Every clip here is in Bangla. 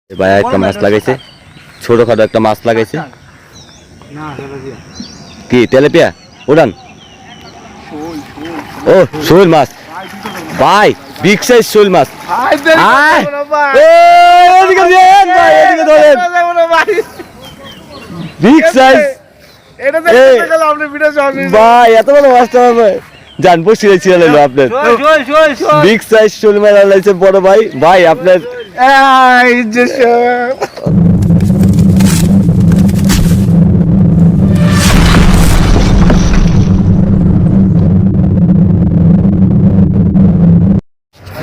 ভাই একটা মাছ লাগাইছে, ছোটখাটো একটা মাছ লাগাইছে। কি তেলাপিয়া উড়ান? ও শোল মাছ ভাই, বিগ সাইজ শোল মাছ। বিগ সাইজ ভাই, এত বড় মাছটা জান বসে ছিল আপনার। বিগ সাইজ শোল মাছ লাগাইছে বড় ভাই। ভাই আপনার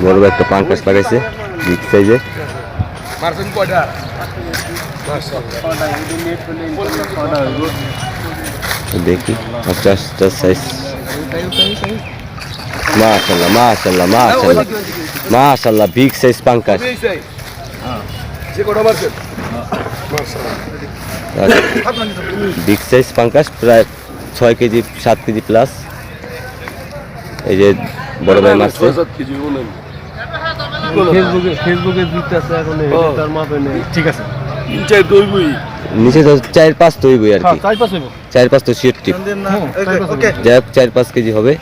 বড় একটা পাঙ্কাশ লাগাইছে বিগ সাইজে। দেখি আচ্ছা সাইজ। মাশাআল্লাহ মাশাআল্লাহ মাশাআল্লাহ মাশাআল্লাহ, বিগ সাইজ পাঙ্কাশ। বিগ সাইজ পাঙ্কাশ প্রায় 6 কেজি 7 কেজি প্লাস। এই যে বড় ভাই মারছে। ফেসবুকে দিতেছে এখন তার মাপে নেই। ঠিক আছে, নিচে তো 4-5 তো হইবই আর কি। 4-5 তো শিট টিপ। যাই হোক 4-5 কেজি হবে।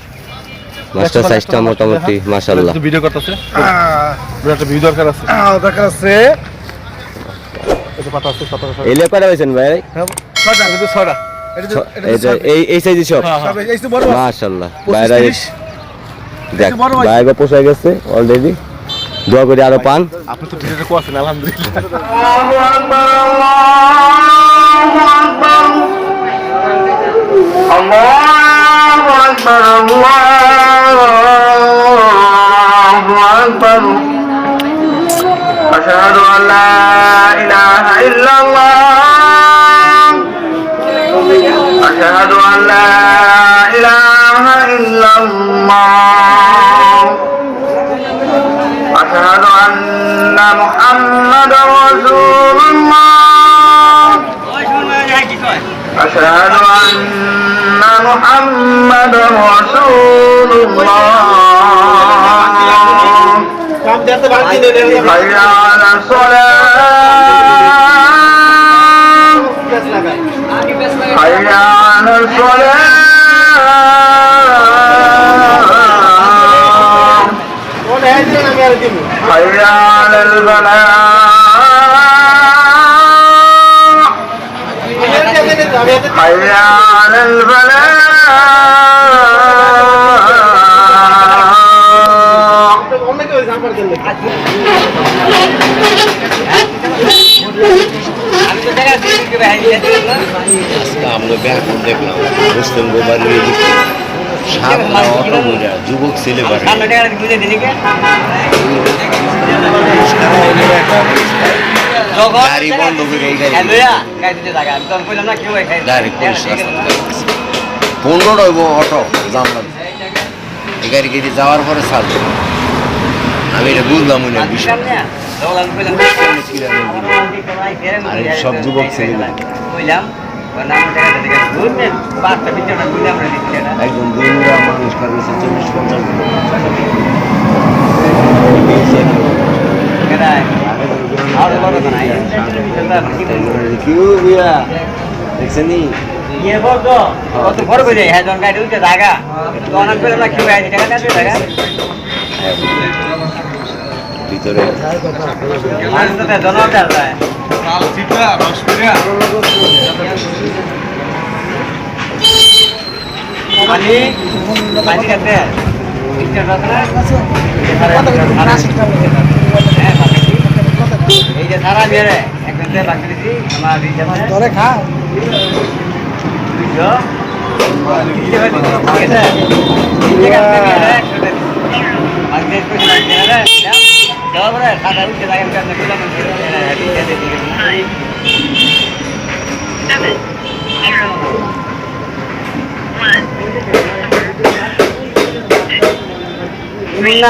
মাছটার সাইজটা মোটামুটি মাশাআল্লাহ। ভিডিও করতেছে, একটা ভিডিও দরকার আছে। এটা পাতা আছে, পাতা আছে। এলে কয়টা হইছেন ভাই? ছয়টা। এই সাইজে সব মাশাআল্লাহ। বাইরে দেখ বাইরে পোষায় গেছে অলরেডি। দোয়া করি আরো পান। আপনি তো ভিডিওতে কোয়াছেন আলহামদুলিল্লাহ। আল্লাহু আকবার আল্লাহু আকবার। আশহাদু আল্লা ইলাহা ইল্লাল্লাহ। আশহাদু আল্লা ইলাহা ইল্লাল্লাহ। আশহাদু আন্না মুহাম্মাদার রাসূলুল্লাহ। আশহাদু আন্না মুহাম্মাদার রাসূলুল্লাহ। হাইয়া আলাস সালাত। হাইয়া আলাস সালাত। হাইয়া আলাল ফালাহ। হাইয়া আলাল ফালাহ। আমরা ব্যাপক দেখলাম মুসলিম গোবার যুবক ছেলে গাড়ি বন্ধ করে 15 হইব অটো জানলাম। এই গাড়ি কেটে যাওয়ার পরে ছাড়বে। আমি এটা বুঝলাম না বিষয়। সব যুবক ছেলে একজন দুইরা মানুষ কাছে 40-50 দেখছেন ভিতরে এই যে সারা মেরে একদম বাকি আমার ধরে খা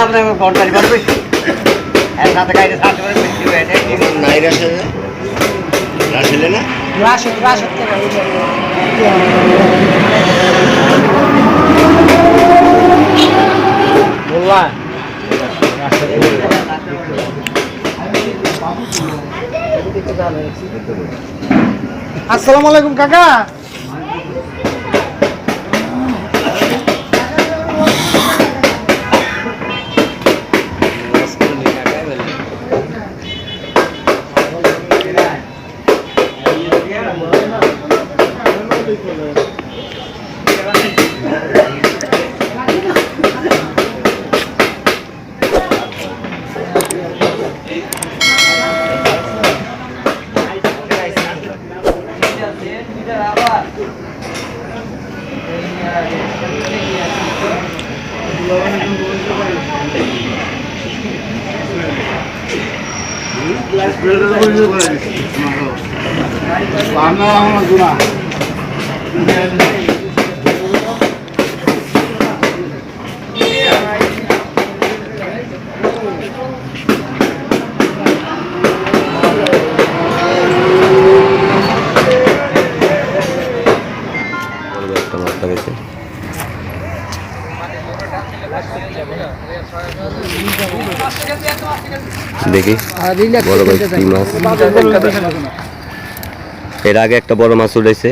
আপনার পঞ্চাশ বার বেশি সাথে গাড়ি সাথে করে বেশি হয়েছে নাই রাসেলে না বললা আসসালামু আলাইকুম কাকা। দেখি বড় ভাই কি মাছ। এর আগে একটা বড় মাছ উঠেছে,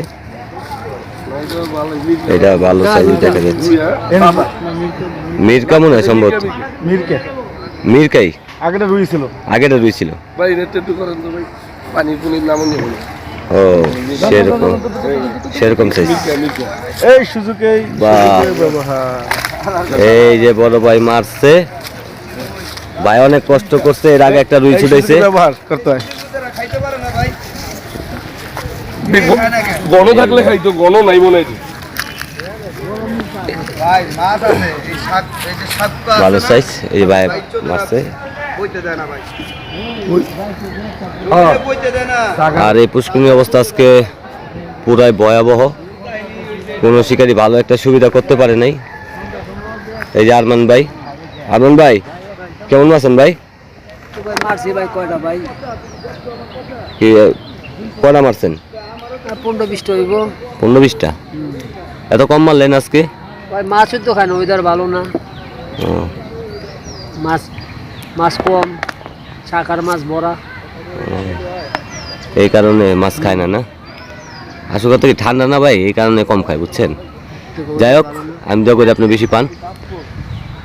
এটা ভালো সাইজ দেখা যাচ্ছে। মিরকা মনে হয় সম্ভবত, মিরকাই আগেটা রুই ছিল। ও সেরকম সাইজ। এই যে বড় ভাই মারছে, ভাই অনেক কষ্ট করছে। এর আগে একটা রুই ছুটাইছে। গণ থাকলে খাইতো, গণ নাই মনে হয়। ভালো সাইজ এই ভাই মারছে। আর এই পুষ্করিণী অবস্থা আজকে পুরাই ভয়াবহ, কোনো শিকারী ভালো একটা সুবিধা করতে পারে নাই। এই যে আরমান ভাই কেমন আছেন ভাই? কি কয়টা মারছেন? 15-20টা। এত কম মারলেন আজকে? মাছের দোকান ওইদার ভালো না, মাছ কম, শাকার মাছ ভরা, এই কারণে মাছ খায় না। আসলে কত কি ঠান্ডা না ভাই, এই কারণে কম খায়, বুঝছেন। যাই হোক, আমি যা করি আপনি বেশি পান।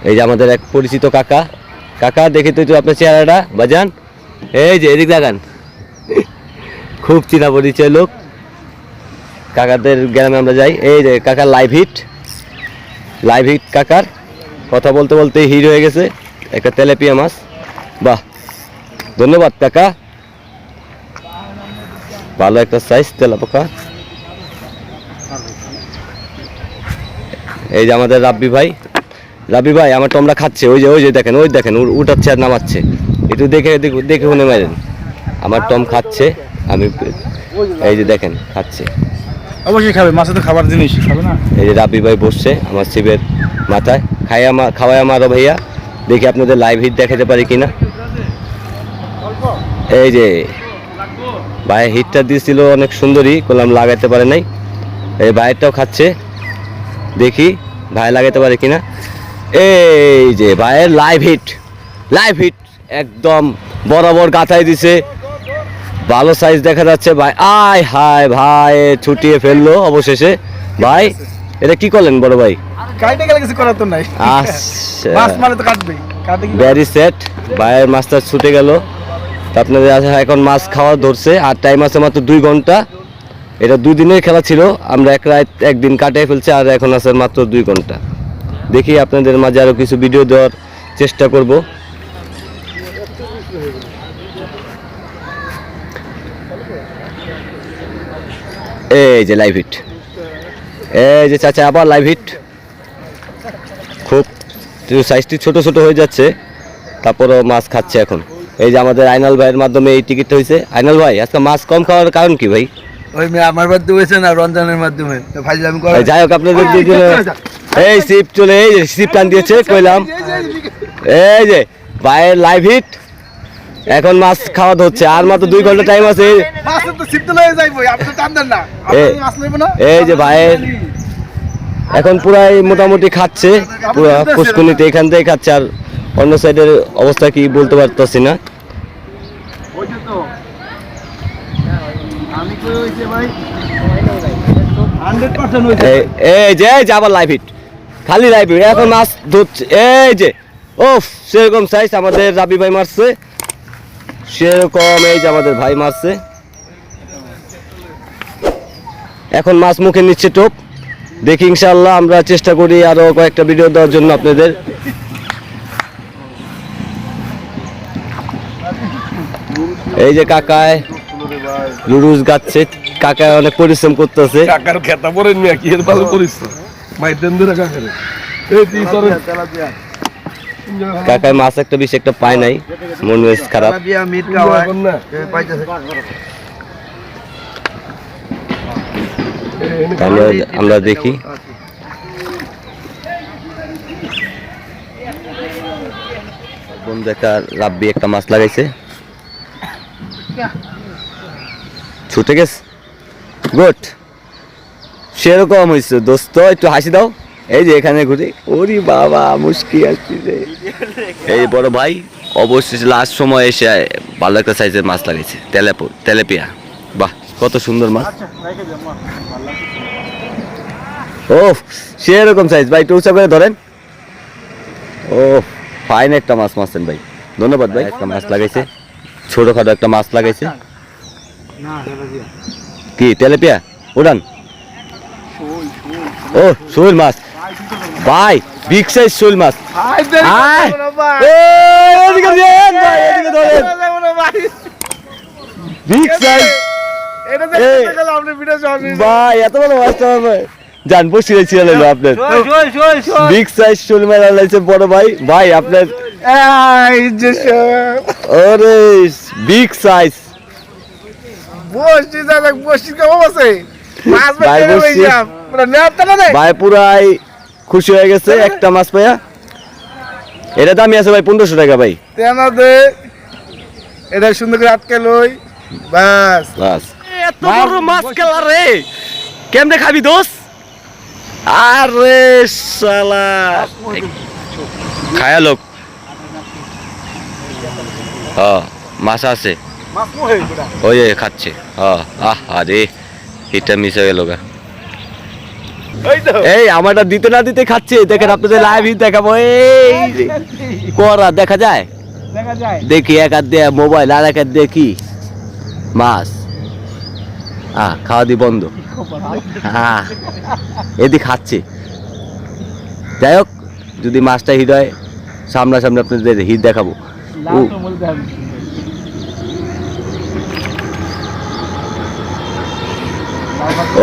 এই যে আমাদের এক পরিচিত কাকা দেখে তো আপনার চেহারাটা বাজান, এই যে এদিক দেখান, খুব চিনা পরিচয় লোক। কাকাদের গ্রামে আমরা যাই। এই যে কাকার লাইভ হিট কাকার কথা বলতে বলতে হিট হয়ে গেছে একটা তেলাপিয়া মাছ। বাহ, ধন্যবাদ কাকা, ভালো একটা সাইজ তেলাপোকা। এই যে আমাদের রাব্বি ভাই আমার টমরা খাচ্ছে। ওই যে দেখেন উঠাচ্ছে আর নামাচ্ছে। একটু দেখে শুনে মারেন। আমার টম খাচ্ছে, আমি এই যে দেখেন খাচ্ছে। অবশ্যই খাবে, মাছে তো খাবার জিনিস খাবে না। এই যে রাব্বি ভাই বসছে আমার শিবের মাথায়, খাওয়ায় আমারও ভাইয়া। দেখি আপনাদের লাইভ হিট দেখাতে পারি কিনা। এই যে ভাই হিটটা দিয়েছিল অনেক সুন্দরী, করলাম লাগাইতে পারে নাই। এই ভাইয়েরটাও খাচ্ছে, দেখি ভাই লাগাইতে পারে কিনা। এই যে ভাইয়ের লাইভ হিট একদম বরাবর গাথায় দিছে, ভালো সাইজ দেখা যাচ্ছে ভাই। আয় হায় ভাই, ছুটিয়ে ফেললো অবশেষে। ভাই এটা কি করলেন বড় ভাই? কাটে গেলে কিছু করার তো নাই, মাছ মানে তো কাটবে। ভেরি সেট, ভাইয়ের মাছটা ছুটে গেল। আপনাদের এখন মাছ খাওয়া ধরছে, আর টাইম আছে মাত্র 2 ঘন্টা। এটা 2 দিনের খেলা ছিল, আমরা একদিন কাটিয়ে ফেলছি, আর এখন আছে মাত্র 2 ঘন্টা। দেখি আপনাদের মাঝে আরো কিছু ভিডিও দেওয়ার চেষ্টা করব। এই যে লাইভ হিট, এই যে চাচা আবার লাইভ হিট। খুব সাইজটি ছোট হয়ে যাচ্ছে, তারপরও মাছ খাচ্ছে এখন। এই যে আমাদের আইনাল ভাইয়ের মাধ্যমে এই টিকিটটা হয়েছে। আইনাল ভাই আজকে মাছ কম খাওয়ার কারণ কি ভাই? ওই মেয়ে আমার মাধ্যমে হয়েছে না, রমজানের মাধ্যমে ফাইজলামি করে। যাই হোক, আপনাদের এই শিপ চলে, এই যে শিপ টান দিয়েছে কইলাম। এই যে ভাইয়ের লাইভ হিট, এখন মাছ খাওয়া হচ্ছে, আর মাত্র 2 ঘন্টা টাইম আছে। এই যে ভাইয়ের এখন পুরাই মোটামুটি খাচ্ছে, পুরা পুষ্কুনিতে এখান থেকে খাচ্ছে, আর অন্য সাইডের অবস্থা কি বলতে পারতেছি না। আমি কই হইছে ভাই 100% হইছে এই যে আবার লাইভ হিট, খালি লাইভ হিট, এখন মাছ ধরছে। এই যে ওফ, সেরকম সাইজ আমাদের রাবি ভাই মারছে, সেরকম এই যে আমাদের ভাই মারছে। এখন মাছ মুখে নিচ্ছে টোপ, দেখি ইনশাআল্লাহ আমরা চেষ্টা করি আরো কয়েকটা ভিডিও দেওয়ার জন্য আপনাদের। এই যে কাকায় লুরুস গাচ্ছে, কাকায় অনেক পরিশ্রম করতেছে। কাকার খেতা পরে নিয়ে কি এর ভালো করিস ভাই দেন ধরে কাকারে এই তুই তোর কাকায় মাছ একটা বেশি একটা পায় নাই, মন মেজ খারাপ। বিয়া মিট খাওয়ায় পাইতেছে আমরা দেখি বন্ধু একটা রাব্বি একটা মাছ লাগাইছে, ছুটে গেছে, গুড, সেরকম হয়েছে দোস্ত, একটু হাসি দাও। এই যে এখানে ঘুরে, ওরে বাবা মুশকিল আসছে। এই বড় ভাই অবশ্যই লাস্ট সময় এসে ভালো একটা সাইজের মাছ লাগাইছে, তেলেপিয়া, বাহ কত সুন্দর মাছ। ও সেরকম সাইজ ভাই, একটু উঁচা করে ধরেন। ও ফাইন একটা মাছ মারছেন ভাই, ধন্যবাদ ভাই। একটা মাছ লাগাইছে, ছোটখাটো একটা মাছ লাগাইছে, কি তেলেপিয়া উড়ান। ও শোল মাছ ভাই, বিগ সাইজ শোল মাছ। বিগ সাইজ ভাই, এত বড় মাছটা জান বসে ছিল আপনার। বিগ সাইজ শোল মাছ লাগাইছে বড় ভাই। ভাই আপনার ওরে বিগ সাইজ ভাই, পুরাই খুশি হয়ে গেছে একটা মাছ পাইয়া। এটা দামি আছে ভাই 1500 টাকা ভাই। এটা সুন্দর করে আটকে লই বাস বাস। এত বড় মাছ খেলা রে, কেমনে খাবি দোস? আরে শালা খায়া লোক। মাছ আছে, ওই খাচ্ছে। আরে এটা মিস হয়ে গেল গা। এই আমারটা দিতে না দিতে খাচ্ছে, দেখেন আপনাদের লাইভ দেখাবো। এই করা দেখা যায়, দেখি এক হাত দিয়ে মোবাইল আর এক হাত দিয়ে কি মাছ। খাওয়া দি বন্ধ। এদিকে খাচ্ছে। যাই হোক, যদি মাছটা হিট হয় সামনাসামনি আপনাদের হিট দেখাবো।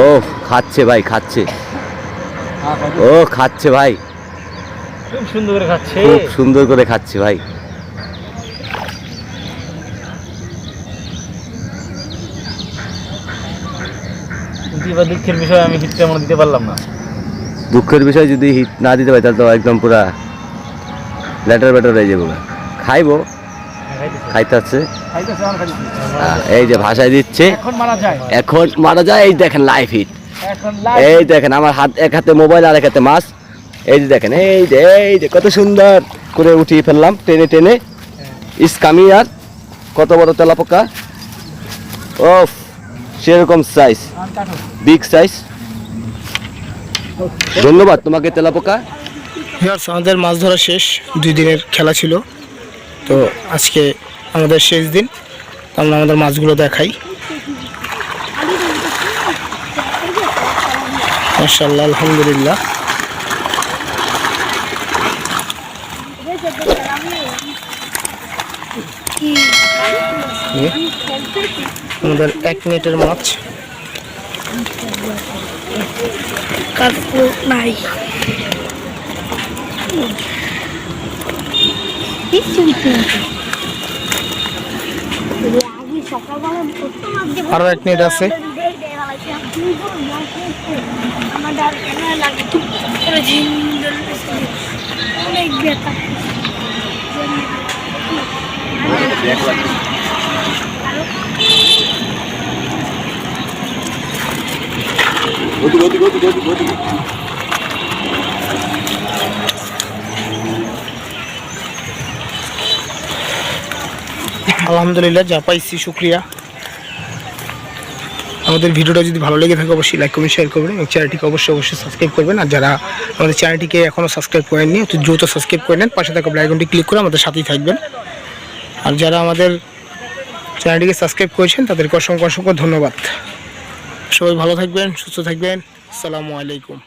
ও খাচ্ছে ভাই, খাচ্ছে। ও খাচ্ছে ভাই, খুব সুন্দর করে খাচ্ছে, খুব সুন্দর করে খাচ্ছে ভাই। দুঃখের বিষয় আমি হিট তেমন দিতে পারলাম না। দুঃখের বিষয়, যদি হিট না দিতে পারি তাহলে তো একদম পুরা লেটার বেটার হয়ে যাবে। খাইবো, খাইতে আছে। এই যে ভাষায় দিচ্ছে, এখন মারা যায়। এই দেখেন লাইভ হিট, এই দেখেন আমার হাত, এক হাতে মোবাইল আর এক হাতে মাছ। এই যে দেখেন, এই যে কত সুন্দর করে উঠিয়ে ফেললাম টেনে টেনে। ইসকামি আর কত বড় তেলাপোকা, ও সেরকম সাইজ, বিগ সাইজ। ধন্যবাদ তোমাকে তেলাপোকা। আমাদের মাছ ধরা শেষ, 2 দিনের খেলা ছিল, তো আজকে আমাদের শেষ দিন। আমরা আমাদের মাছগুলো দেখাই। মাশাআল্লাহ, আলহামদুলিল্লাহ। আমাদের 1 মিনিটের মাছ। নাই আরো 1 মিনিট আছে। আলহামদুলিল্লাহ, যা পাইছি শুকরিয়া। আমাদের ভিডিওটা যদি ভালো লেগে থাকে অবশ্যই লাইক কমেন্ট শেয়ার করবেন এবং চ্যানেলটিকে অবশ্যই সাবস্ক্রাইব করবেন। আর যারা আমাদের চ্যানেলটিকে এখনও সাবস্ক্রাইব করেননি অতি দ্রুত সাবস্ক্রাইব করে নেন, পাশে থাকা বেল আইকনটি ক্লিক করে আমাদের সাথেই থাকবেন। আর যারা আমাদের চ্যানেলটিকে সাবস্ক্রাইব করেছেন তাদেরকে অসংখ্য অসংখ্য ধন্যবাদ। সবাই ভালো থাকবেন, সুস্থ থাকবেন। আসসালামু আলাইকুম।